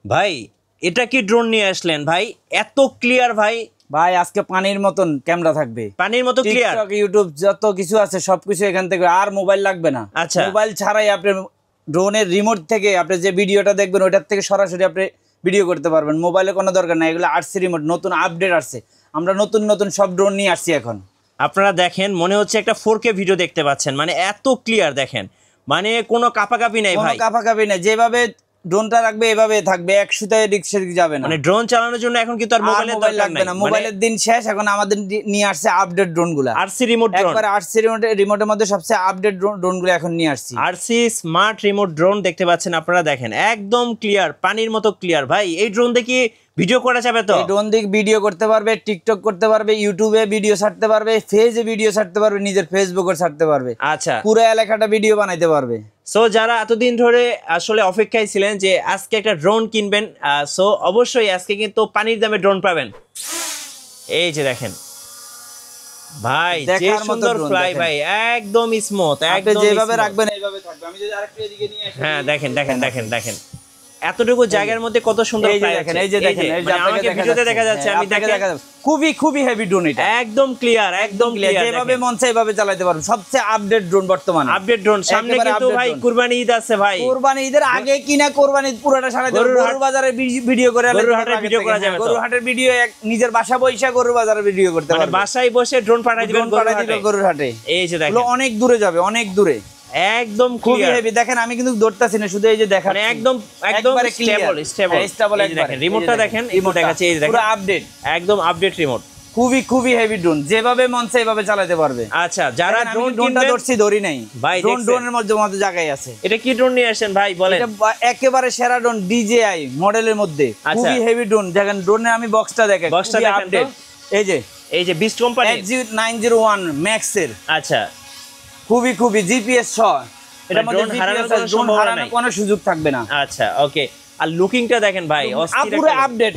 ভাই এটা কি ড্রোন নিয়ে আসলেন ভাই? এত ক্লিয়ার ভাই। ভাই আজকে পানির মতন ক্যামেরা থাকবে, পানির মতো ক্লিয়ার। টিকটক ইউটিউব যত কিছু আছে সবকিছু এখান থেকে, আর মোবাইল লাগবে না। আচ্ছা, মোবাইল ছাড়াই আপনি ড্রোনের রিমোট থেকে আপনি যে ভিডিওটা দেখবেন ওটার থেকে সরাসরি আপনি ভিডিও করতে পারবেন। মোবাইলে কোনো দরকার নাই, এগুলো আরসি রিমোট, নতুন আপডেট আসছে। আমরা নতুন নতুন সব ড্রোন নিয়ে আসছি এখন। আপনারা দেখেন মনে হচ্ছে একটা 4K ভিডিও দেখতে পাচ্ছেন, মানে এত ক্লিয়ার দেখেন, মানে কোনো কাপাকাপি নাই ভাই, কোনো কাপাকাপি নাই। যেভাবে ড্রোনটা রাখবে এভাবে থাকবে, এক সুতায় রিক্সা যাবে না। মানে ড্রোন চালানোর জন্য এখন কিন্তু আর মোবাইলের দরকার লাগবে না। মোবাইলের দিন শেষ, এখন আমাদের নিয়ে আসছে আপডেট ড্রোনগুলো, আরসি রিমোট ড্রোন। একবার আরসি রিমোটের মধ্যে সবচেয়ে আপডেট ড্রোনগুলো এখন নিয়ে আসছি। আরসি স্মার্ট রিমোট ড্রোন দেখতে পাচ্ছেন আপনারা, দেখেন একদম ক্লিয়ার, পানির মতো ক্লিয়ার। ভাই এই ড্রোন দেখি ভিডিও করা যাবে তো? এই ড্রোন দিয়ে ভিডিও করতে পারবে, টিকটক করতে পারবে, ইউটিউবে ভিডিও ছাড়তে পারবে, ফেজে ভিডিও ছাড়তে পারবে, নিজের ফেসবুকে ছাড়তে পারবে। আচ্ছা, পুরো এলাকাটা ভিডিও বানাইতে পারবে। সো যারা এতদিন ধরে আসলে অপেক্ষায় ছিলেন যে আজকে একটা ড্রোন কিনবেন, সো অবশ্যই আজকে কিন্তু পানির দামে ড্রোন পাবেন। এই যে দেখেন ভাই, যে সুন্দর ফ্লাই ভাই, একদম স্মুথ, একদম যেভাবে রাখবেন এইভাবে থাকবে। আমি যদি আরেকটু এদিকে নিয়ে আসি, হ্যাঁ দেখেন দেখেন দেখেন দেখেন এতটুকু জায়গার মধ্যে কত সুন্দর ফ্লাই দেখেন। এই যে দেখেন, এই যে আপনাকে ভিডিওতে দেখা যাচ্ছে, আমি দেখেন খুবই খুবই হেভি ড্রোন, এটা একদম ক্লিয়ার, একদম ক্লিয়ার। যেভাবে মন চায় এইভাবে চালাতে পারবেন। সবচেয়ে আপডেট ড্রোন বর্তমানে, আপডেট ড্রোন। সামনে কিন্তু ভাই কুরবানি ঈদ আছে ভাই, কুরবানি ঈদের আগে কিনা কুরবানি পুরোটা সারা গরুর বাজারে ভিডিও করে, গরুর হাটের ভিডিও করা যাবে, গরুর হাটের ভিডিও নিজের বাসা বইসা গরুর বাজারে ভিডিও করতে পারবেন, মানে বাসায় বসে ড্রোন পাঠাই দিবেন গরুর হাটে। এই যে দেখেন অনেক দূরে যাবে, অনেক দূরে, একদম খুবই হেভি। দেখেন আমি কিন্তু দৌড়তাছি না, শুধু এই যে দেখেন, মানে একদম একদম স্টেবল। এই যে দেখেন রিমোটটা দেখেন, রিমোট দেখাচ্ছে, এই যে দেখেন পুরো আপডেট, একদম আপডেট রিমোট। খুবই খুবই হেভি ড্রোন, যেভাবে মন চায় এইভাবে চালাতে পারবে। আচ্ছা, যারা ড্রোনটা ধরি নাই ভাই, ড্রোনের মধ্যে জায়গায় আছে। এটা কি ড্রোন নিয়ে আসেন ভাই বলেন? এটা একেবারে সেরা ড্রোন, DJI মডেলের মধ্যে খুবই হেভি ড্রোন। দেখেন ড্রোনের আমি বক্সটা দেখেন, বক্সটা দেখেন তো, এই যে বিস্ট কোম্পানি XG901 ম্যাক্স এর। আচ্ছা, খুবই খুবই জিপিএস সহ, এটার মধ্যে ড্রোন হারানোর কোনো সুযোগ থাকবে না। আচ্ছা, ওকে। আর লুকিংটা দেখেন ভাই, পুরো আপডেট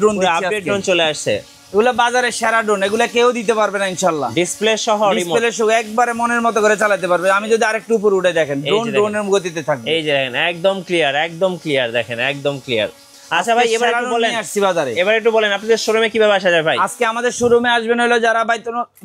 ড্রোন, আপডেট ড্রোন চলে আসছে। এগুলো বাজারে সেরা ড্রোন, এগুলো কেউ দিতে পারবে না ইনশাআল্লাহ। ডিসপ্লে সহ একবারে মনের মতো করে চালাতে পারবে। আমি যদি আরেকটু উপর উঠে দেখেন, ড্রোনের গতিতে থাকবে। এই যে দেখেন একদম ক্লিয়ার, একদম ক্লিয়ার, দেখেন একদম ক্লিয়ার। আচ্ছা ভাই, এবার একটু বলেন, আসছি বাজারে, এবার একটু বলেন আপনাদের শোরুমে কিভাবে আসা যায় ভাই? আজকে আমাদের শোরুমে আসবেন হলো যারা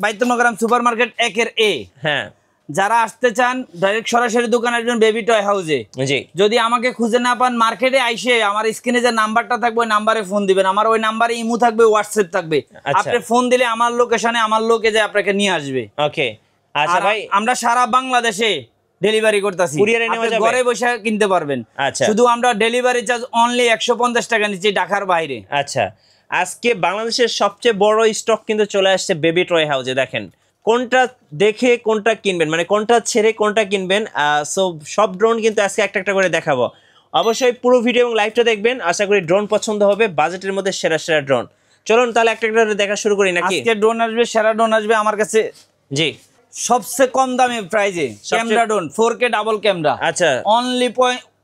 বাইতুলমোকাররম সুপারমার্কেট 1 এর A, হ্যাঁ, যারা আসতে চান ডাইরেক্ট সরাসরি দোকানে আসবেন বেবি টয় হাউসে। জি, যদি আমাকে খুঁজে না পান মার্কেটে আইসে আমার স্ক্রিনে যে নাম্বারটা থাকবে ওই নাম্বারে ফোন দিবেন। আমার ওই নাম্বারে ইমো থাকবে, হোয়াটসঅ্যাপ থাকবে। আপনি ফোন দিলে আমার লোকেশনে আমার লোকে যে আপনাকে নিয়ে আসবে। ওকে। আচ্ছা ভাই, আমরা সারা বাংলাদেশে ডেলিভারি করতেছি, ঘরে বসে কিনতে পারবেন। আচ্ছা, শুধু আমরা ডেলিভারি চার্জ অনলি 150 টাকা নিচ্ছি ঢাকার বাইরে। আচ্ছা, আজকে বাংলাদেশের সবচেয়ে বড় স্টক কিন্তু চলে আসছে বেবি টয় হাউসে। দেখেন কোনটা দেখে কোনটা কিনবেন, মানে কোনটা ছেড়ে কোনটা কিনবেন। সো সব ড্রোন কিন্তু আজকে একটা একটা করে দেখাবো। অবশ্যই পুরো ভিডিও এবং লাইভটা দেখবেন, আশা করি ড্রোন পছন্দ হবে, বাজেটের মধ্যে সেরা সেরা ড্রোন। চলুন তাহলে একটা একটা দেখা শুরু করি নাকি? আজকে ড্রোন আসবে, সেরা ড্রোন আসবে আমার কাছে। জি, সবচেয়ে কম দামে প্রাইজে camera drone 4K double camera. আচ্ছা,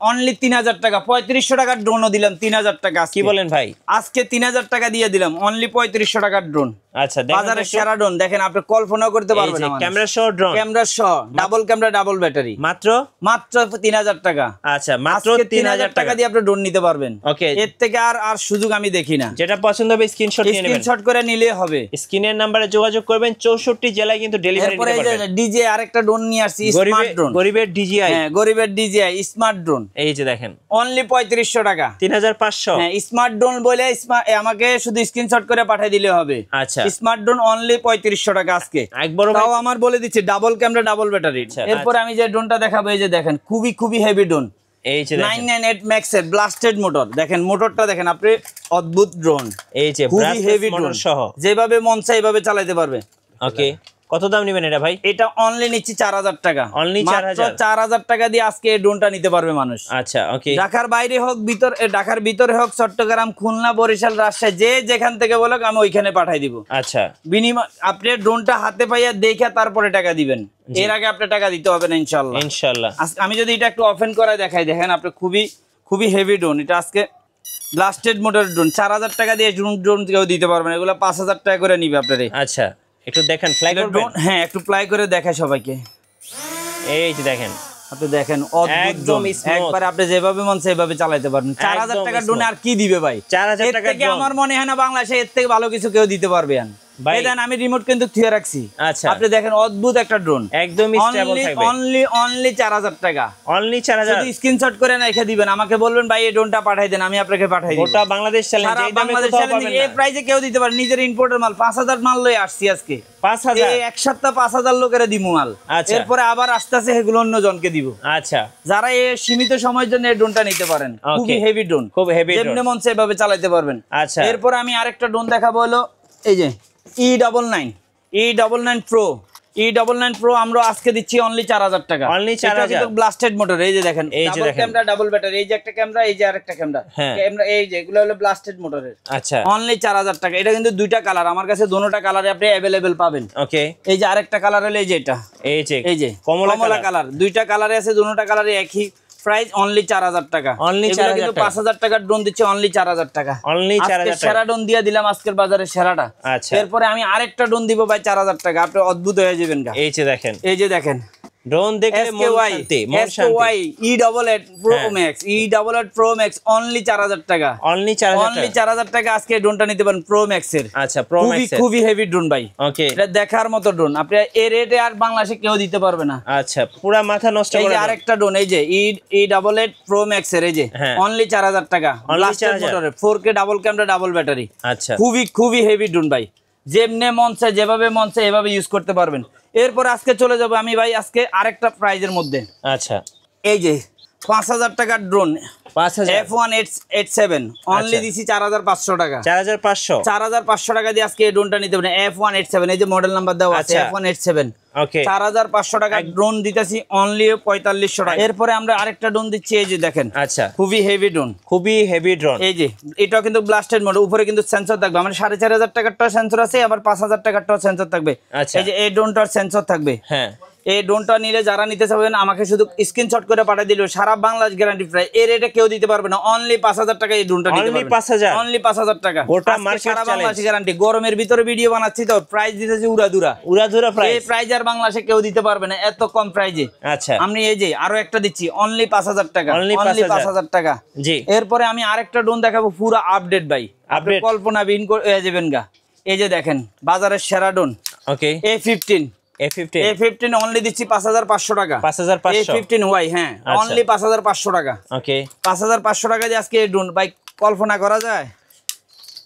অনলি 3000 টাকা, 3500 টাকার ড্রোনও দিলাম 3000 টাকা। কি বলেন ভাই? আজকে 3000 টাকা দিয়ে দিলাম, অনলি 3500 টাকার ড্রোন। আচ্ছা, বাজারের সেরা ড্রোন দেখেন, আপনি কল্পনা করতে পারবেন না। ক্যামেরা সহ ড্রোন, ক্যামেরা সহ ডাবল ক্যামেরা ডাবল ব্যাটারি, মাত্র 3000 টাকা। আচ্ছা, মাত্র 3000 টাকা দিয়ে আপনি ড্রোন নিতে পারবেন। ওকে, এর থেকে আর সুযোগ আমি দেখি না। যেটা পছন্দ হবে স্ক্রিনশট নিয়ে নেবেন, স্ক্রিনশট করে নিলে হবে। স্ক্রিনের নম্বরে যোগাযোগ করবেন, 64 জেলায় কিন্তু ডেলিভারি দিতে পারবেন। এরপরে ডিজে আরেকটা ড্রোন নিয়ে আসছি, স্মার্ট ড্রোন, গরিবের DJI। হ্যাঁ, গরিবের DJI স্মার্ট ড্রোন। এই যে দেখেন অনলি 3500 টাকা, 3500। হ্যাঁ, স্মার্ট ড্রোন বলে আমাকে শুধু স্ক্রিনশট করে পাঠিয়ে দিলে হবে। আচ্ছা, স্মার্ট ড্রোন অনলি 3500 টাকা আজকে। তাও আমার বলে দিচ্ছি ডাবল ক্যামেরা ডাবল ব্যাটারি। এরপর আমি যে ড্রোনটা দেখাবো, এই যে দেখেন খুবই খুবই হেভি ড্রোন, এই যে 998 ম্যাক্স এর ব্লাস্টেড মোটর। দেখেন মোটরটা দেখেন আপনি, অদ্ভুত ড্রোন, এই যে খুবই হেভি ড্রোন সহ, যেভাবে মন চায় এইভাবে চালাতে পারবে। ওকে, কত দাম নেবেন এটা ভাই? এটা অনলি নিচ্ছি 4000 টাকা, অনলি 4000 টাকা দিয়ে আজকে এই ড্রোনটা নিতে পারবে মানুষ। আচ্ছা, ওকে। ঢাকার বাইরে হোক, ঢাকার ভিতরে হোক, চট্টগ্রাম, খুলনা, বরিশাল, রাজশাহী, যে যেখান থেকে বলুক আমি ওইখানে পাঠাই দিব। আচ্ছা, বিনিময় আপনি ড্রোনটা হাতে পাইয়া দেখে তারপরে টাকা দিবেন, এর আগে আপনি টাকা দিতে হবে না ইনশাআল্লাহ। ইনশাআল্লাহ। আমি যদি এটা একটু ওপেন করে দেখাই, দেখেন আপনি খুবই খুবই হেভি ড্রোন। এটা আজকে ব্লাস্টেড মোটরের ড্রোন, 4000 টাকা দিয়ে ড্রোন কেউ দিতে পারবেন, এগুলো 5000 টাকা করে নিবে আপনার। আচ্ছা, একটু দেখেন ফ্লাই করবেন। হ্যাঁ, একটু ফ্লাই করে দেখায় সবাইকে। এই যে দেখেন আপনি দেখেন অদ্ভুত একদম drone। smooth। একবার আপনি যেভাবে মন সেভাবে চালাতে পারবেন। 4000 টাকার ড্রোন আর কি দিবে ভাই? 4000 টাকার থেকে আমার মনে হয় না বাংলাদেশে এর থেকে ভালো কিছু কেউ দিতে পারবে। ভাই এই দেন আমি রিমোট কিন্তু থুয়ে রাখছি। আচ্ছা আপনি দেখেন অদ্ভুত একটা ড্রোন, একদম স্টেবল থাকবে। অনলি 4000 টাকা, অনলি 4000। শুধু স্ক্রিনশট করে রেখে দিবেন, আমাকে বলবেন ভাই এই ড্রোনটা পাঠাই দেন, আমি আপনাকে পাঠাই দিব। গোটা বাংলাদেশ চ্যালেঞ্জ, সারা এই দামে বাংলাদেশ কোথাও চ্যালেঞ্জ, পাবেন এই না। প্রাইসে কেউ দিতে পারে। নিজের ইম্পোর্টের মাল 5000 মাল লয়ে আসছি আজকে, 5000 এই এক সপ্তাহ 5000 লোকের দিমু মাল। আচ্ছা। এরপরে আবার আস্তে আস্তে সেগুলো অন্য জনকে দিব। আচ্ছা যারা এই সীমিত সময়ের জন্য এই ড্রোনটা নিতে পারেন, Okay. খুবই হেভি ড্রোন, খুব হেভি যেমনি ড্রোন। মন সেভাবে চালাতে পারবেন। আচ্ছা এরপরে আমি আরেকটা ড্রোন দেখাবো, হলো এই যে E99 Pro। E99 Pro আমরা আজকে দিচ্ছি অনলি 4000 টাকা। Only এটা 4000 কিন্তু ব্লাস্টেড মোটর, এই যে দেখেন, এই যে ডাবল দেখেন। ক্যামেরা, ডাবল ব্যাটারি, এই যে একটা ক্যামেরা, এই যে আরেকটা ক্যামেরা, হ্যাঁ। ক্যামেরা এই যে এগুলো হলো ব্লাস্টেড মোটরের। আচ্ছা অনলি 4000 টাকা। এটা কিন্তু দুইটা কালার, আমার কাছে দোনোটা কালারে আপনি अवेलेबल পাবেন। ওকে এই যে আরেকটা কালার হলো এই যে এটা, এই যে কমলা কমলা কালার, দুইটা কালারে আছে, দোনোটা কালারে একই প্রাইস, অনলি 4000 টাকা। Only এগুলো 4000 কিন্তু টাকা। 5000 টাকার ড্রোন দিচ্ছে অনলি 4000 টাকা। অনলি 4000 টাকা। সেরা ড্রোন দিয়ে দিলাম আজকের বাজারে সেরাটা। আচ্ছা এরপরে আমি আরেকটা ড্রোন দিব ভাই 4000 টাকা, আপনি অদ্ভুত হয়ে যাবেন গা। এই যে দেখেন, এই যে দেখেন ড্রোন দেখলে মন শান্তি, মন শান্তি। E88 Pro হ্যাঁ। Max, E88 Pro Max only 4000 টাকা। অনলি 4000 অনলি টাকা। 4000 টাকা আজকে এই ড্রোনটা নিতে পারেন প্রো ম্যাক্স এর। আচ্ছা প্রো ম্যাক্স এর। খুবই হেভি ড্রোন ভাই, ওকে এটা দেখার মতো ড্রোন। আপনি এই রেটে আর বাংলাদেশে কেউ দিতে পারবে না। আচ্ছা পুরা মাথা নষ্ট এই করে যে দাও। আরেকটা ড্রোন, এই যে E88 Pro Max এর, এই যে হ্যাঁ। অনলি 4000 টাকা, Only ব্লাস্টেড 4000 মোটরের 4K double camera, double battery. আচ্ছা খুবই হেভি ড্রোন ভাই, যেমনে মন চায় যেভাবে মন চায় এভাবে ইউজ করতে পারবেন। এরপর আজকে চলে যাব আমি ভাই আজকে আরেকটা প্রাইজের মধ্যে, আচ্ছা এই যে 5000 টাকার ড্রোন 5000 F187 অনলি আচ্ছা। দিছি 4500 টাকা। 4500 4500 টাকা দিয়ে আজকে এই ড্রোনটা নিতে পারেন। F187, এই যে মডেল নাম্বার দেওয়া আছে আচ্ছা। F187, ওকে 4500 টাকা ড্রোন দিতেছি অনলি 4500 টাকা। এরপরে আমরা আরেকটা ড্রোন দিচ্ছি, এই যে দেখেন আচ্ছা খুবই হেভি ড্রোন, খুবই হেভি ড্রোন। এই যে এটাও কিন্তু ব্লাস্টেড মোড, উপরে কিন্তু সেন্সর থাকবে, মানে 4500 টাকারটাও সেন্সর আছে, আবার 5000 টাকারটাও সেন্সর থাকবে। আচ্ছা। এই যে এই ড্রোনটার সেন্সর থাকবে। হ্যাঁ এই ড্রোনটা নিলে যারা নিতে চাবেন আমাকে শুধু স্ক্রিনশট করে পাঠিয়ে দিল, সারা বাংলাদেশ গ্যারান্টি প্রাইস। এই রেটে কেউ দিতে পারবে না, অনলি 5000 টাকা এই ড্রোনটা নিতে Only পারবেন। 5000 অনলি 5000 টাকা, গোটা আজকে মার্কেট সারা বাংলাদেশ চ্যালেঞ্জ। গ্যারান্টি। গরমের ভিতরে ভিডিও বানাচ্ছি তো প্রাইস দিতেছি উড়াদুরা। উড়াধুরা এই প্রাইস। প্রাইস আর বাংলাদেশে কেউ দিতে পারবে না এত কম প্রাইজে। আচ্ছা আমি এই যে আরো একটা দিচ্ছি অনলি 5000 টাকা, Only অনলি 5000 5000 টাকা। জি এরপরে আমি আরেকটা ড্রোন দেখাবো পুরো আপডেট ভাই, আপনি Update। কল্পনা বিহীন হয়ে যাবেন গা। এই যে দেখেন বাজারের সেরা ড্রোন ওকে A15 A15 অনলি দিচ্ছি 5500 টাকা। 5500 A15Y, হ্যাঁ আচ্ছা। অনলি 5500 টাকা। ওকে 5500 টাকা দিয়ে আজকে এই ড্রোন ভাই কল্পনা করা যায়?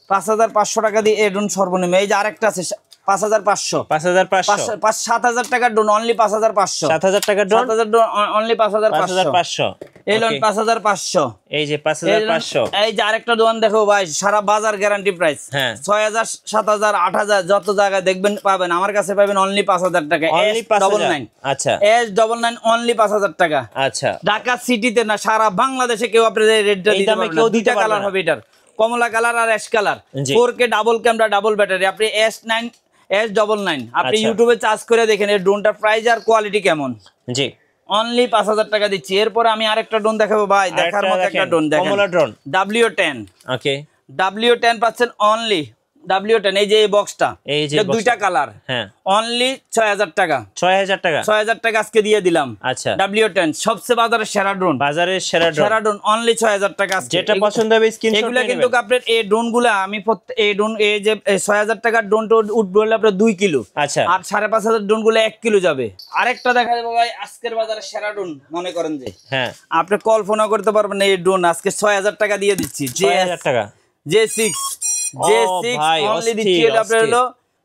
5500 টাকা দিয়ে এই ড্রোন সর্বনিম্ন। এই যে আরেকটা আছে 5500, 5500 7000 টাকার ড্রোন অনলি 5500, 7000 টাকার ড্রোন 7000 ড্রোন অনলি 5500, 5500 এই লোন 5500। এই যে 5500 এই যে আরেকটা দোকান দেখো ভাই, সারা বাজার গ্যারান্টি প্রাইস। হ্যাঁ 6000 7000 8000 যত জায়গায় দেখবেন পাবেন, আমার কাছে পাবেন অনলি 5000 টাকা। অনলি 5000 আচ্ছা S99 অনলি 5000 টাকা। আচ্ছা ঢাকা সিটিতে না, সারা বাংলাদেশে কেউ আপনাদের রেটটা এই দিতে দামে পারবে কেউ না। দিতে দুইটা পারবে কালার না। হবে এটার, কমলা কালার আর অ্যাশ কালার। জি। 4K double camera, double battery. আপনি S99 আপনি আচ্ছা। ইউটিউবে চার্জ করে দেখেন এই ড্রোনটার প্রাইস আর কোয়ালিটি কেমন। জি অনলি 5000 টাকা দিচ্ছি। এরপরে আমি আরেকটা ড্রোন দেখাবো ভাই, দেখার মতো একটা ড্রোন দেখেন, কমলা ড্রোন W10। ওকে W10 পাচ্ছেন অনলি, W10 এই যে এই বক্সটা, এই যে এটা দুইটা boxটা। কালার, হ্যাঁ অনলি 6000 টাকা। 6000 টাকা 6000 টাকা আজকে দিয়ে দিলাম। আচ্ছা W10 সবচেয়ে বাজারের সেরা ড্রোন, বাজারের সেরা ড্রোন সেরা ড্রোন অনলি 6000 টাকা আজকে। যেটা পছন্দ হবে স্ক্রিনশট এগুলা নিয়ে কিন্তু নেবেন। আপনার এই ড্রোনগুলো আমি এই ড্রোন এই যে 6000 টাকার ড্রোনটা উঠবে হলে আপনার 2 কিলো, আচ্ছা আর 5500 ড্রোনগুলো 1 কিলো যাবে। আরেকটা দেখা যাবে ভাই আজকের বাজারে সেরা ড্রোন, মনে করেন যে হ্যাঁ আপনি কল্পনা করতে পারবেন না, এই ড্রোন আজকে 6000 টাকা দিয়ে দিচ্ছি। 6000 টাকা J6 ভাই, অনলি অস্থির, দিচ্ছি হলো আপনার হলো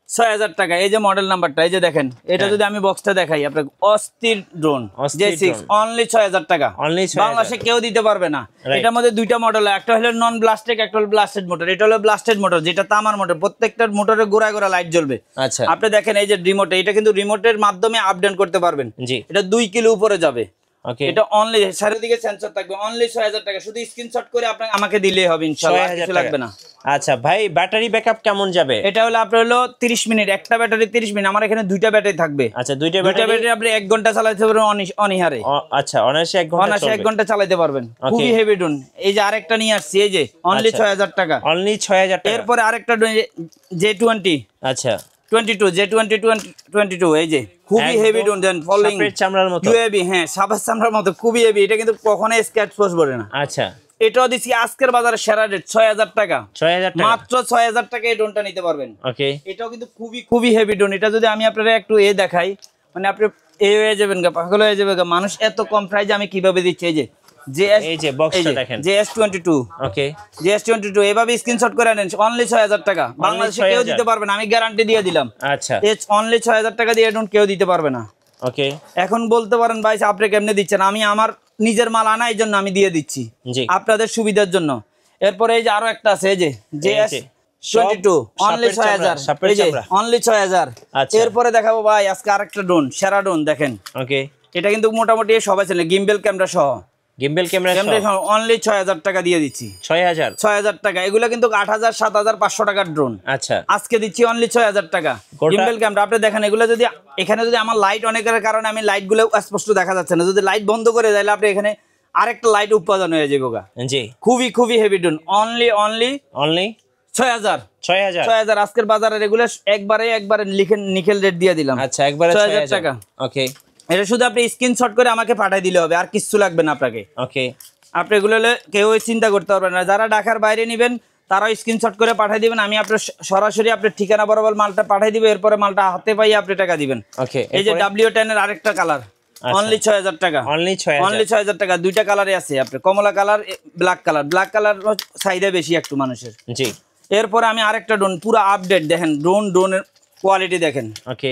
6000 টাকা। এই যে মডেল নাম্বারটা এই যে দেখেন, এটা হ্যাঁ। যদি আমি বক্সটা দেখাই আপনাকে, অস্থির ড্রোন অস্থির J6 drone। অনলি 6000 টাকা। Only 6000 বাংলাদেশে কেউ দিতে পারবে না। Right। এটার মধ্যে দুইটা মডেল, একটা হলো নন ব্লাস্টেড, একটা হলো ব্লাস্টেড মোটর। এটা হলো ব্লাস্টেড মোটর, যেটা তামার মোটর, প্রত্যেকটার মোটরে গোড়া গোড়া লাইট জ্বলবে। আচ্ছা আপনি দেখেন এই যে রিমোট, এটা কিন্তু রিমোটের মাধ্যমে আপডেট করতে পারবেন। জি এটা 2 কিলো উপরে যাবে। ওকে এটা অনলি চারিদিকে সেন্সর থাকবে, অনলি 6000 টাকা। শুধু স্ক্রিনশট করে আপনাকে আমাকে দিলেই হবে, ইনশাআল্লাহ আর 6000 কিছু টাকা লাগবে না। আচ্ছা ভাই ব্যাটারি ব্যাকআপ কেমন যাবে? এটা হলো আপনার হলো 30 মিনিট, একটা ব্যাটারি 30 মিনিট। আমার এখানে দুইটা ব্যাটারি থাকবে। আচ্ছা দুইটা দুইটা ব্যাটারি ব্যাটারি আপনি 1 ঘন্টা চালাতে পারবেন অনিহারে। আচ্ছা অনায়াসে 1 ঘন্টা অনায়াসে 1 চলবে ঘন্টা চালাতে পারবেন। Okay। খুবই হেভি ড্রোন। এই যে আরেকটা নিয়ে আসছি, এই যে অনলি আচ্ছা। 6000 টাকা। অনলি 6000 টাকা এরপরে আরেকটা ড্রোন J20 আচ্ছা 22 J22 এই যে খুবই হেভি ড্রোন দেন ফলোইং সাপের চামড়ার মতো ইউএভি, হ্যাঁ সাপের চামড়ার মতো খুবই হেভি। এটা কিন্তু কখনোই স্ক্র্যাচ পড়বে না। আচ্ছা, এটাও দিছি আজকের বাজারে সেরা রেট 6000 টাকা, 6000 টাকা মাত্র 6000 টাকা এই ড্রোনটা নিতে পারবেন। ওকে, এটাও কিন্তু খুবই হেভি ড্রোন। এটা যদি আমি আপনারা একটু দেখাই, মানে আপনি হয়ে যাবেন গা, পাগল হয়ে যাবেন গা, মানুষ এত কম প্রাইসে আমি কিভাবে দিচ্ছি। এই যে বক্সটা দেখেন, JS22 ওকে, JS22 এভাবে স্ক্রিনশট করে নেন, অনলি 6000 টাকা। বাংলাদেশে কেউ দিতে পারবে না, আমি গ্যারান্টি দিয়ে দিলাম। আচ্ছা, অনলি 6000 টাকা দিয়ে ড্রোন কেউ দিতে পারবে না। ওকে, এখন বলতে পারেন ভাই আপনি কেমনে দিচ্ছেন, আমি আমার নিজের মাল আনা, এই জন্য আমি দিয়ে দিচ্ছি আপনাদের সুবিধার জন্য। এরপরে এই যে আরো একটা আছে, এই যে JS22 অনলি 6000, অনলি 6000। এরপরে দেখাবো ভাই আজকে আরেকটা ড্রোন, সেরা ড্রোন দেখেন। ওকে, এটা কিন্তু মোটামুটি সবাই চেনে, গিম্বেল ক্যামেরা সহ, গিম্বেল ক্যামেরা সহ অনলি 6000 টাকা দিয়ে দিচ্ছি। 6000 টাকা। এগুলো কিন্তু 8000 7500 টাকার ড্রোন। আচ্ছা, আজকে দিচ্ছি অনলি 6000 টাকা গিম্বেল ক্যামেরা। আপনি দেখেন এগুলো যদি এখানে যদি আমার লাইট অনেকের কারণে আমি লাইট গুলো স্পষ্ট দেখা যাচ্ছে না, যদি লাইট বন্ধ করে দিলে আপনি এখানে আরেকটা লাইট উৎপাদন হয়ে যাবে গা। জি, খুবই হেভি ড্রোন, অনলি 6000। আজকের বাজারে এগুলো একবারে নিকেল রেট দিয়ে দিলাম। আচ্ছা, একবারে 6000 টাকা। ওকে, এটা শুধু আপনি স্ক্রিনশট করে আমাকে পাঠিয়ে দিলে হবে, আর কিছু লাগবে না আপনাকে। ওকে, আপনি এগুলো কেউ চিন্তা করতে পারবেন না। যারা ঢাকার বাইরে নেবেন তারাও স্ক্রিনশট করে পাঠিয়ে দিবেন, আমি আপনার সরাসরি আপনার ঠিকানা বরাবর মালটা পাঠিয়ে দিব। এরপরে মালটা হাতে পাই আপনি টাকা দিবেন। ওকে, এই যে W10 এর আরেকটা কালার, অনলি 6000 টাকা, অনলি 6000 টাকা। দুইটা কালারে আছে, আপনার কমলা কালার, ব্ল্যাক কালার চাহিদা বেশি একটু মানুষের। জি, এরপরে আমি আরেকটা ড্রোন পুরো আপডেট দেখেন, ড্রোনের কোয়ালিটি দেখেন। ওকে,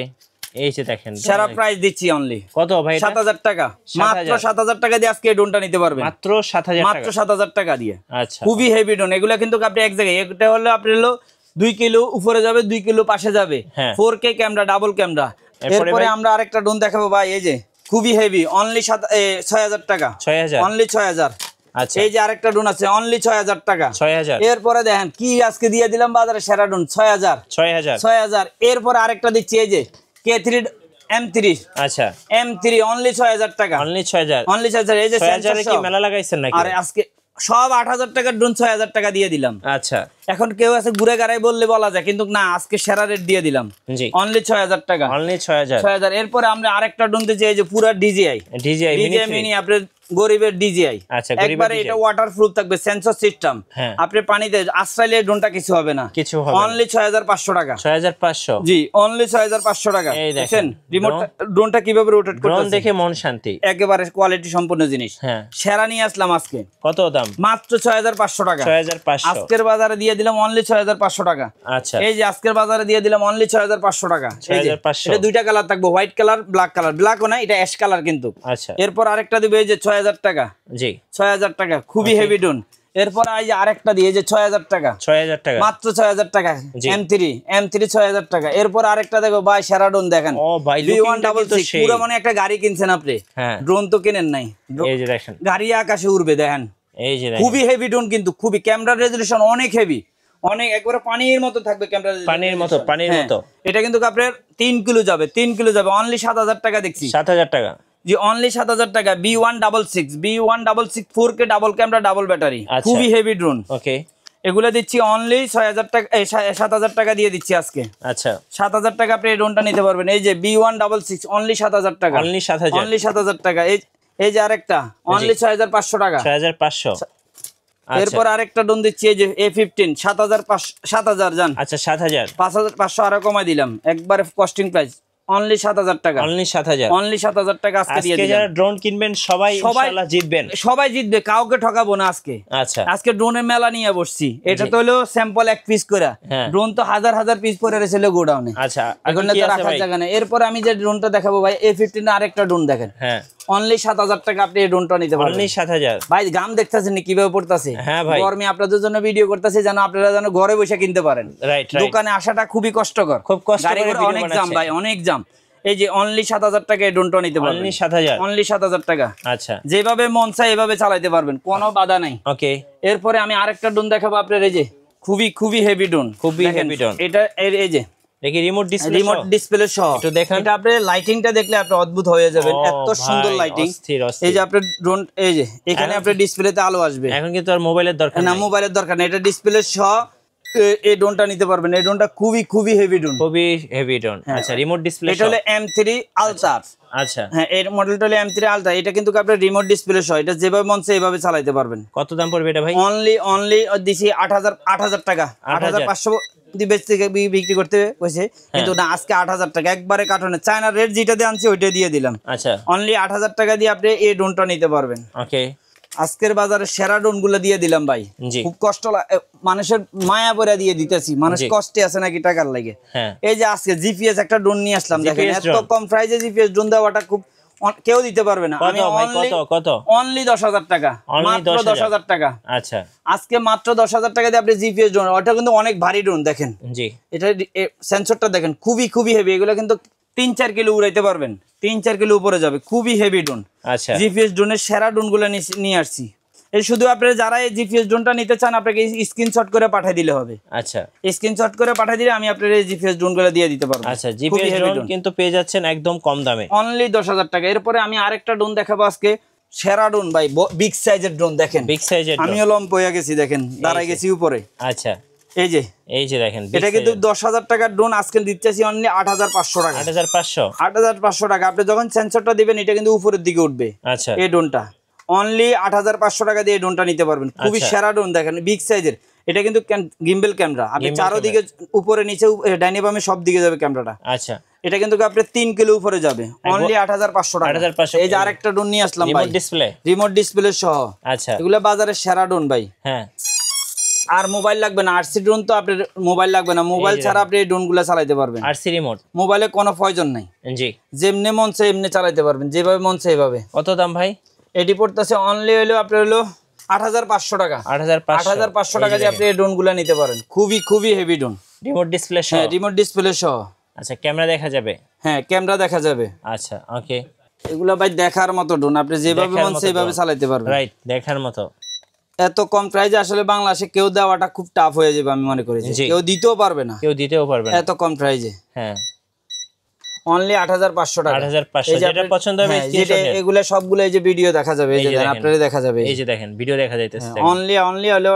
এই যে দেখেন সারা প্রাইস দিচ্ছি অনলি কত ভাই, 7000 টাকা, মাত্র 7000 টাকা দিয়ে আজকে এই ড্রোনটা নিতে পারবেন, মাত্র 7000 টাকা দিয়ে। আচ্ছা, খুবই হেভি ড্রোন। এগুলো কিন্তু আপনি এক জায়গায়, এটা হলো আপনি 2 কিলো উপরে যাবে, 2 কিলো পাশে যাবে, 4K ক্যামেরা, ডাবল ক্যামেরা। এরপরে আমরা আরেকটা ড্রোন দেখাবো ভাই, এই যে খুবই হেভি, অনলি 6000 টাকা, অনলি 6000। আচ্ছা, এই যে আরেকটা ড্রোন আছে, অনলি 6000 টাকা, 6000। এরপরে দেখেন কি আজকে দিয়ে দিলাম বাজারে সেরা ড্রোন, 6000। এরপর আরেকটা দিচ্ছি, এই যে K3 M3। আচ্ছা, M3 অনলি 6000 টাকা, অনলি 6000। এই যে 6000 কি মেলা লাগাইছেন নাকি? আরে আজকে সব 8000 টাকার ড্রোন 6000 টাকা দিয়ে দিলাম। আচ্ছা, এখন কেউ আছে ঘুরে গাড়াই বললে বলা যায়, কিন্তু না, আজকে সেরা রেট দিয়ে দিলাম, অনলি 6000 টাকা, অনলি 6000। এরপরে আমরা আরেকটা ড্রোন দিচ্ছি, এই যে পুরো DJI মিনি, আপনার গরিবের DJI। আচ্ছা, একবারে এটা ওয়াটারপ্রুফ থাকবে, সেন্সর সিস্টেম, আপনি পানিতে আশ্রয় ড্রোনটা কিছু হবে না, কিছু হবে, অনলি 6500 টাকা, 6500। জি, অনলি 6500 টাকা। দেখেন রিমোট ড্রোনটা কিভাবে রোটেট করতেছে, ড্রোন দেখে মন শান্তি, একেবারে কোয়ালিটি সম্পন্ন জিনিস। সেরা নিয়ে আসলাম আজকে। কত দাম? মাত্র 6500 টাকা, 6500। আজকের বাজারে দিয়ে দিলাম অনলি 6500 টাকা। আচ্ছা, এই যে আজকের বাজারে দিয়ে দিলাম অনলি 6500 টাকা। 6500। এটা দুইটা কালার থাকবে, হোয়াইট কালার, ব্ল্যাক কালার। ব্ল্যাকও না, এটা অ্যাশ কালার কিন্তু। আচ্ছা, এরপর আরেকটা দিবে, এই যে 6000 টাকা। জি, 6000 টাকা, খুবই হেভি ড্রোন। এরপর এই যে আরেকটা দিয়ে, যে 6000 টাকা, 6000 টাকা, মাত্র 6000 টাকা। M3 6000 টাকা। এরপর আরেকটা দেখো ভাই, সেরা ড্রোন দেখেন, ও ভাই B166, পুরো মানে একটা গাড়ি কিনছেন আপনি, ড্রোন তো কেনেন নাই। এই যে দেখেন, গাড়ি আকাশে উড়বে, দেখেন, এই যে খুবই হেভি ড্রোন, কিন্তু খুবই ক্যামেরা রেজোলিউশন অনেক হেভি, অনেক একবারে পানির মতো থাকবে ক্যামেরা, পানির মতো। এটা কিন্তু আপনার 3 কিলো যাবে, অনলি 7000 টাকা দেখছি, 7000 টাকা। জি, অনলি 7000 টাকা। B166 4K double camera, double battery, খুবই হেভি ড্রোন। ওকে, এগুলো দিচ্ছি অনলি 6000 টাকা, 7000 টাকা দিয়ে দিচ্ছি আজকে। আচ্ছা, 7000 টাকা আপনি এই ড্রোনটা নিতে পারবেন। এই যে B166 অনলি 7000 টাকা, অনলি 7000 টাকা। এই যে আরেকটা অনলি 6500 টাকা, 6500। এরপর আরেকটা ড্রোন দিচ্ছি, এই যে A15 7000 জান। আচ্ছা, 7000, 5500 আরো কমাই দিলাম, একবারে কস্টিং প্রাইস, অনলি 7000 টাকা, অনলি 7000 টাকা আজকে দিয়ে দিলাম। যারা ড্রোন কিনবেন সবাই ইনশাআল্লাহ জিতবেন, সবাই জিতবে, কাউকে ঠকাবো না আজকে। আচ্ছা, আজকে ড্রোনের মেলা নিয়ে বসছি। এটা তো হলো স্যাম্পল এক পিস করে, ড্রোন তো হাজার পিস পরে রয়েছিল গোডাউনে। আচ্ছা, এখন তো রাখার জায়গা নেই। এরপর আমি যে ড্রোনটা দেখাবো ভাই, A15 আরেকটা ড্রোন দেখেন, h্যাঁ, অনলি 7000 টাকা আপনি এই ড্রোনটা নিতে পারবেন, অনলি 7000। ভাই গাম দেখতেছেন কিভাবে পড়তেছে? হ্যাঁ ভাই, গরমে আপনাদের জন্য ভিডিও করতেছি, যেন আপনারা যেন ঘরে বসে কিনতে পারেন। রাইট, দোকানে আসাটা খুবই কষ্টকর, খুব কষ্টকর, অনেক জাম ভাই, অনেক জাম। এই যে অনলি 7000 টাকা এই ড্রোনটা নিতে পারবেন, অনলি 7000 টাকা। আচ্ছা, যেভাবে মন চায় এভাবে চালাতে পারবেন, কোনো বাধা নাই। ওকে, এরপরে আমি আরেকটা ড্রোন দেখাবো আপনার, এই যে খুবই হেভি ড্রোন, খুবই হেভি ড্রোন। এটা এই যে দেখি রিমোট ডিসপ্লে সহ, একটু দেখেন। এটা আপনি লাইটিংটা দেখলে আপনি অদ্ভুত হয়ে যাবেন, এত সুন্দর লাইটিং। এই যে আপনার ড্রোন, এই যে এখানে আপনার ডিসপ্লেতে আলো আসবে। এখন কিন্তু আর মোবাইলের দরকার না, মোবাইলের দরকার না, এটা ডিসপ্লে সহ এই ড্রোনটা নিতে পারবেন। এই ড্রোনটা খুবই হেভি ড্রোন, খুবই হেভি ড্রোন। আচ্ছা, রিমোট ডিসপ্লে, এটা হলো M3 আলট্রা। আচ্ছা, হ্যাঁ, এর মডেলটা হলো M3 আলট্রা। এটা কিন্তু আপনার রিমোট ডিসপ্লে সহ, এটা যেভাবে মন চায় এইভাবে চালাতে পারবেন। কত দাম পড়বে এটা ভাই? অনলি দিছি 8000 টাকা, 8500 বিক্রি করতে হয়েছে, কিন্তু না, আজকে 8000 টাকা একবারে কার্টুনে চায়না রেট যেটা দিয়ে আনছি ওইটা দিয়ে দিলাম। আচ্ছা, অনলি 8000 টাকা দিয়ে আপনি এই ড্রোনটা নিতে পারবেন। ওকে, আজকের বাজারে সেরা ড্রোন গুলো দিয়ে দিলাম ভাই। খুব কষ্ট, মানুষের মায়া পরে দিয়ে দিতেছি, মানুষ কষ্টে আছে নাকি টাকার লাগে। এই যে আজকে জিপিএস একটা ড্রোন নিয়ে আসলাম, দেখেন এত কম প্রাইসে জিপিএস ড্রোন দেওয়াটা খুব কেউ দিতে পারবে না। আমি অনলি 10,000 টাকা, মাত্র 10,000 টাকা। আচ্ছা, আজকে মাত্র 10,000 টাকা দিয়ে আপনি জিপিএস ড্রোন, ওটা কিন্তু অনেক ভারী ড্রোন, দেখেন এটা সেন্সরটা দেখেন, খুবই হেভি। এগুলো কিন্তু 3-4 কিলো উড়াইতে পারবেন, 3-4 কিলো উপরে যাবে, খুবই হেভি ড্রোন। আচ্ছা, জিপিএস ড্রোনের সেরা ড্রোন গুলো নিয়ে আসছি। এই শুধু আপনারা যারা এই জিপিএস ড্রোনটা নিতে চান, আপনাকে স্ক্রিনশট করে পাঠিয়ে দিলে হবে। আচ্ছা, স্ক্রিনশট করে পাঠিয়ে দিলে আমি আপনার এই জিপিএস ড্রোন গুলো দিয়ে দিতে পারবো। আচ্ছা, জিপিএস ড্রোন কিন্তু পেয়ে যাচ্ছেন একদম কম দামে, অনলি 10,000 টাকা। এরপরে আমি আরেকটা ড্রোন দেখাবো আজকে, সেরা ড্রোন ভাই, বিগ সাইজের ড্রোন। দেখেন বিগ সাইজের, আমি লম্প হয়ে গেছি, দেখেন দাঁড়াই গেছি উপরে। আচ্ছা, এই যে দেখেন, এটা কিন্তু 10,000 টাকার ড্রোন, আজকে দিচ্ছি অনলি 8,500 টাকা। 8,500 টাকা। আপনি যখন সেন্সরটা দিবেন এটা কিন্তু উপরের দিকে উঠবে। আচ্ছা, এই ড্রোনটা অনলি 8,500 টাকা দিয়ে এই ড্রোনটা নিতে পারবেন। খুবই সেরা ড্রোন, দেখেন বিগ সাইজের। এটা কিন্তু গিম্বল ক্যামেরা, আপনি চারদিকে উপরে নিচে ডাইনে বামে সব দিকে যাবে ক্যামেরাটা। আচ্ছা, এটা কিন্তু আপনি 3 কিলো উপরে যাবে, অনলি 8,500 টাকা। এই যে আরেকটা ড্রোন নিয়ে আসলাম ভাই, রিমোট ডিসপ্লে সহ। আচ্ছা, এগুলো বাজারের সেরা ড্রোন ভাই। হ্যাঁ, আর মোবাইল লাগবে না, আরসি ড্রোন তো আপনার মোবাইল লাগবে না, মোবাইল ছাড়া আপনি এই ড্রোনগুলো চালাতে পারবেন। আরসি রিমোট, মোবাইলে কোনো প্রয়োজন নাই, জি, যেমনি মন চায় এমনি চালাতে পারবেন, যেভাবে মন চায় এভাবে। কত দাম ভাই? এটি পড়তেছে অনলি হলো আপনার হলো 8,500 টাকা। 8,500 টাকা দিয়ে আপনি এই ড্রোনগুলো নিতে পারেন। খুবই হেভি ড্রোন, রিমোট ডিসপ্লে সহ। হ্যাঁ, রিমোট ডিসপ্লে সহ। আচ্ছা, ক্যামেরা দেখা যাবে? হ্যাঁ, ক্যামেরা দেখা যাবে। আচ্ছা, ওকে। এগুলা ভাই দেখার মতো ড্রোন, আপনি যেভাবে মন সেইভাবে চালাতে পারবেন। রাইট, দেখার মতো। এত কম প্রাইসে আসলে বাংলাদেশে কেউ দেওয়াটা খুব টাফ হয়ে যাবে, আমি মনে করি। কেউ দিতেও পারবে না, এত কম প্রাইসে। হ্যাঁ, অনলি 8,500 টাকা। 8,500, যেটা পছন্দ হবে যেটা এগুলা সবগুলো এই যে ভিডিও দেখা যাবে, এই যে আপনারা দেখা যাবে, এই যে দেখেন ভিডিও দেখা যাইতেছে। অনলি হলো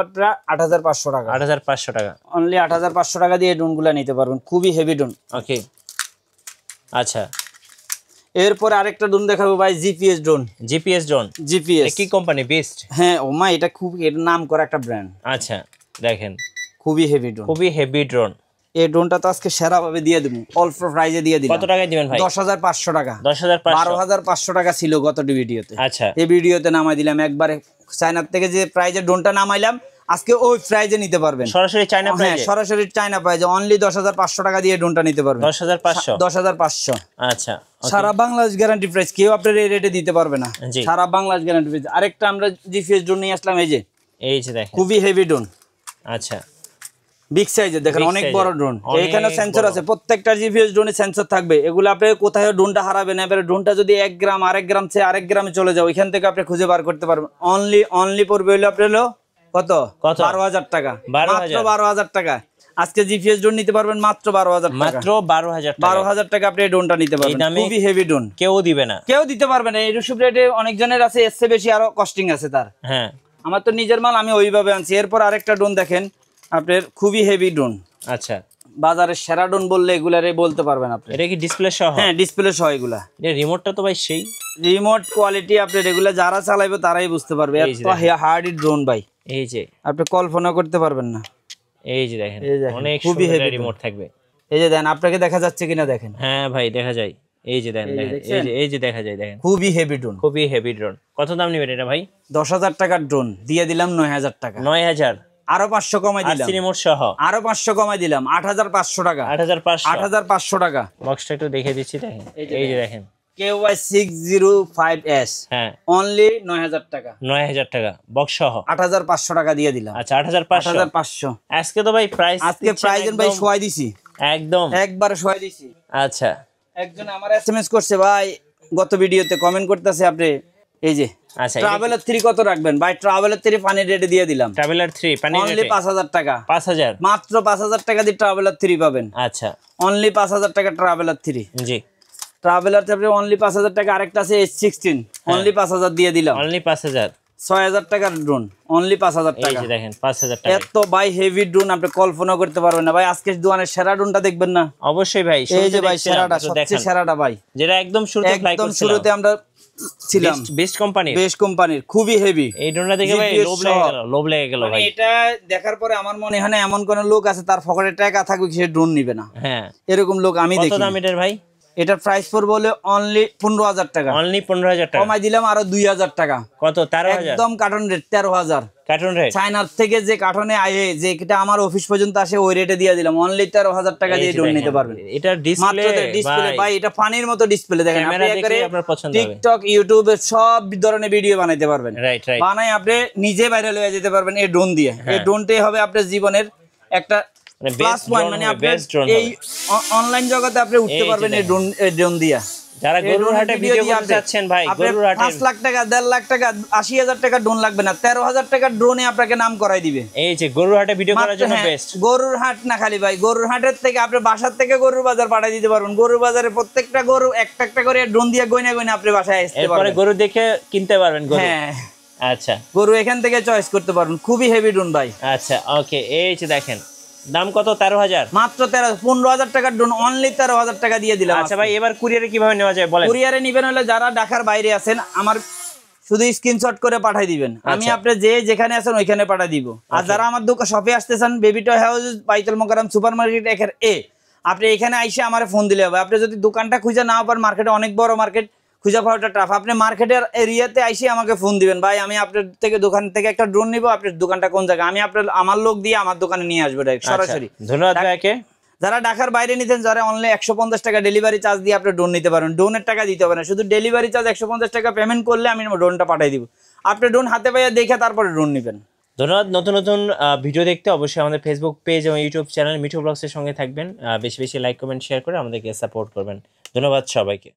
8,500 টাকা। 8,500 টাকা, অনলি 8,500 টাকা দিয়ে ড্রোনগুলো নিতে পারবেন, খুবই হেভি ড্রোন। ওকে, আচ্ছা। এরপর আরেকটা ড্রোন দেখাবো ভাই, জিপিএস ড্রোন। জিপিএস কি কোম্পানি? বেস্ট? হ্যাঁ, ওমা, এটা খুব এর নাম করা একটা ব্র্যান্ড। আচ্ছা, দেখেন খুবই হেভি ড্রোন। এই ড্রোনটা তো আজকে সেরা ভাবে দিয়ে দেবো, অল্প প্রাইজে দিয়ে দিলাম। কত টাকায় দিবেন ভাই? 10,500 টাকা। 12,500 টাকা ছিল গত ভিডিওতে। আচ্ছা, এই ভিডিওতে নামাই দিলাম একবারে, চায়না থেকে যে প্রাইজে ড্রোনটা নামাইলাম, আজকে ওই প্রাইজে নিতে পারবেন, সরাসরি চায়না প্রাইজে। হ্যাঁ, সরাসরি চায়না প্রাইজে অনলি 10,500 টাকা দিয়ে ড্রোনটা নিতে পারবেন। 10,500। আচ্ছা, সারা বাংলাদেশ গ্যারান্টি প্রাইস, কেউ আপনার এই রেটে দিতে পারবে না, সারা বাংলাদেশ গ্যারান্টি প্রাইস। আরেকটা আমরা জিপিএস ড্রোন নিয়ে আসলাম, এই যে দেখেন, খুবই হেভি ড্রোন। আচ্ছা, বিগ সাইজের, দেখেন অনেক বড় ড্রোন। এখানে সেন্সর আছে, প্রত্যেকটা জিপিএস ড্রোনে সেন্সর থাকবে। এগুলো আপনি কোথায় ড্রোনটা হারাবেন, এবারে ড্রোনটা যদি 1 গ্রাম আরেক গ্রাম চেয়ে আরেক গ্রামে চলে যাও, এখান থেকে আপনি খুঁজে বার করতে পারবেন। অনলি পড়বে হলো আপনার কত? 12,000 টাকা, মাত্র 12,000 টাকা। আজকে জিপিএস ড্রোন নিতে পারবেন মাত্র 12,000 টাকা। মাত্র 12,000 টাকা আপনি এই ড্রোনটা নিতে পারবেন, খুবই হেভি ড্রোন। কেউ দিবে না, কেউ দিতে পারবে না। এই রুসুব রেটে অনেকজনের আছে, এর চেয়ে বেশি আরো কস্টিং আছে তার। হ্যাঁ, আমার তো নিজের মাল, আমি ওইভাবে আনছি। এরপর আরেকটা ড্রোন দেখেন আপনার, খুবই হেভি ড্রোন। আচ্ছা, বাজারের সেরা ড্রোন বললে এগুলারে বলতে পারবেন আপনি। এটা কি ডিসপ্লে সহ? হ্যাঁ, ডিসপ্লে সহ এগুলা। এর রিমোটটা তো ভাই সেই রিমোট কোয়ালিটি আপনি এগুলা যারা চালাইবে তারাই বুঝতে পারবে, এত হার্ডি ড্রোন ভাই। এই যে আপনি কল্পনা করতে পারবেন না। এই যে দেখেন, অনেক খুবই হেভি রিমোট থাকবে। এই যে দেখেন, আপনাকে দেখা যাচ্ছে কিনা দেখেন। হ্যাঁ ভাই, দেখা যায়। এই যে দেখেন, এই যে দেখা যায়, দেখেন খুবই হেভি ড্রোন। কত দাম নেবেন এটা ভাই? 10,000 টাকার ড্রোন দিয়ে দিলাম 9,000 টাকা। 9,000, আরো 500 কমাই দিলাম। আরসি রিমোট সহ আরো 500 কমাই দিলাম, 8,500 টাকা। 8,500 টাকা। বক্সটা একটু দেখে দিচ্ছি, দেখেন এই যে দেখেন, KY 605S। হ্যাঁ, অনলি 9,000 টাকা। 9,000 টাকা বক্স সহ 8,500 টাকা দিয়ে দিলাম। আচ্ছা, 8,500। আজকে তো ভাই প্রাইস, আজকে প্রাইস ভাই শোয়াই দিছি, একদম একবার শোয়াই দিছি। আচ্ছা, একজন আমার এসএমএস করছে ভাই, গত ভিডিওতে কমেন্ট করতেছে আপনি, এই যে আচ্ছা, ট্রাভেলার 3 কত রাখবেন ভাই? ট্রাভেলার 3 পানি রেটে দিয়ে দিলাম। ট্রাভেলার 3 পানি রেটে অনলি 5,000 টাকা। 5,000, মাত্র 5,000 টাকা দিয়ে ট্রাভেলার 3 পাবেন। আচ্ছা, অনলি 5,000 টাকা ট্রাভেলার 3। জি, ট্রাভেলার তারপরে অনলি 5,000 টাকা। আরেকটা আছে S16, অনলি 5,000 দিয়ে দিলাম। অনলি 5,000। 6000 টাকার ড্রোন, অনলি 5000 এই টাকা। যে দেখেন 5000 টাকা। এত ভাই হেভি ড্রোন আপনি কল্পনা করতে পারবেন না ভাই। আজকে দোকানের সেরা ড্রোনটা দেখবেন না? অবশ্যই ভাই, এই যে ভাই সেরাটা, সবচেয়ে সেরাটা ভাই, যেটা একদম শুরুতে ফ্লাই একদম করছিলাম, শুরুতে আমরা ছিলাম, বেস্ট কোম্পানি, বেশ কোম্পানির, খুবই হেভি। এই ড্রোনটা দেখে ভাই GPS লোভ লেগে গেল মানে ভাই। এটা দেখার পরে আমার মনে হয় না এমন কোন লোক আছে তার পকেটে টাকা থাকবে সে ড্রোন নিবে না, হ্যাঁ এরকম লোক আমি কত দেখি। দাম এটার ভাই? এটার প্রাইস পড়বে হলে অনলি 15000 টাকা, অনলি 15000 টাকা, কমাই দিলাম আরো 2000 টাকা। কত? 13000 একদম কার্টন রেট 13000। কার্টুন রেট চায়নার থেকে যে কার্টনে আয়ে যে এটা আমার অফিস পর্যন্ত আসে ওই রেটে দিয়ে দিলাম, অনলি 13000 টাকা দিয়ে ড্রোন নিতে পারবেন। এটা ডিসপ্লে, মাত্র ডিসপ্লে ভাই, এটা পানির মতো ডিসপ্লে দেখেন, আপনি ক্যামেরা একবারে দেখে আপনার পছন্দ হবে। টিকটক ইউটিউবে সব ধরনের ভিডিও বানাইতে পারবেন, রাইট রাইট, বানাই আপনি নিজে ভাইরাল হয়ে যেতে পারবেন এই ড্রোন দিয়ে। এই ড্রোনটাই হবে আপনার জীবনের একটা মানে প্লাস best পয়েন্ট, drone মানে হবে, আপনি best drone এই অনলাইন জগতে আপনি উঠতে এই যে পারবেন এই দেখেন। ড্রোন দিয়া। যারা এই গরুর ড্রোনের হাটে ভিডিও ভিডিও দিয়ে করতে আপনি- যাচ্ছেন ভাই, আপনি গরুর হাটে 5 লাখ টাকা 1.5 লাখ টাকা 80,000 টাকা ড্রোন লাগবে না, 13000 টাকার ড্রোনে আপনাকে নাম করাই দিবে। এই যে গরুর হাটে ভিডিও করার মাত্র, জন্য হ্যাঁ, বেস্ট। গরুর হাট না খালি ভাই, গরুর হাটের থেকে আপনি বাসার থেকে গরুর বাজার পাঠিয়ে দিতে পারবেন। গরুর বাজারে প্রত্যেকটা গরু একটা একটা করে ড্রোন দিয়ে গয়না গয়না আপনি বাসায় আসতে এরপরে পারবেন। গরু দেখে কিনতে পারবেন গরু। হ্যাঁ, আচ্ছা গরু এখান থেকে চয়েস করতে পারবেন, খুবই হেভি ড্রোন ভাই। আচ্ছা ওকে, এই যে দেখেন দাম কত? 13000। মাত্র 15,000 টাকার ড্রোন, অনলি 13,000 টাকা দিয়ে দিলাম। আচ্ছা ভাই, এবার কুরিয়ারে কিভাবে নেওয়া যায় বলেন? কুরিয়ারে নিবেন হলে যারা ঢাকার বাইরে আছেন আমার শুধু স্ক্রিনশট করে পাঠিয়ে দিবেন, আমি আচ্ছা। আপনি যেখানে আছেন ওইখানে পাঠিয়ে দিব। আর যারা আমার দোকান শপে আসতেছেন, বেবি টয় হাউস, বাইতুল মোকাররম সুপার মার্কেট এর এ, আপনি এখানে আইসে আমারে ফোন দিলে হবে। আপনি যদি দোকানটা খুঁজে না পান, মার্কেটে অনেক বড় মার্কেট, খুঁজে পাওয়াটা টাফ, আপনি মার্কেটের এরিয়াতে আইসে আমাকে ফোন দিবেন, ভাই আমি আপনার থেকে দোকান থেকে একটা ড্রোন নিব, আপনার দোকানটা কোন জায়গায়, আমি আমার লোক দিয়ে আমার দোকানে নিয়ে আসবো ডাইরেক্ট সরাসরি। আচ্ছা, ধন্যবাদ ভাইকে। যারা ঢাকার বাইরে নিতেন, যারা অনলি 150 টাকা ডেলিভারি চার্জ দিয়ে আপনি ড্রোন নিতে পারেন, ড্রোনের টাকা দিতে হবে না, শুধু ডেলিভারি চার্জ 150 টাকা পেমেন্ট করলে আমি ড্রোনটা পাঠিয়ে দিব। আপনি ড্রোন হাতে পাইয়া দেখে তারপরে ড্রোন নেবেন। ধন্যবাদ। নতুন নতুন ভিডিও দেখতে অবশ্যই আমাদের ফেসবুক পেজ এবং ইউটিউব চ্যানেল মিঠু ব্লগসের সঙ্গে থাকবেন। বেশি বেশি লাইক কমেন্ট শেয়ার করে আমাদেরকে সাপোর্ট করবেন। ধন্যবাদ সবাইকে।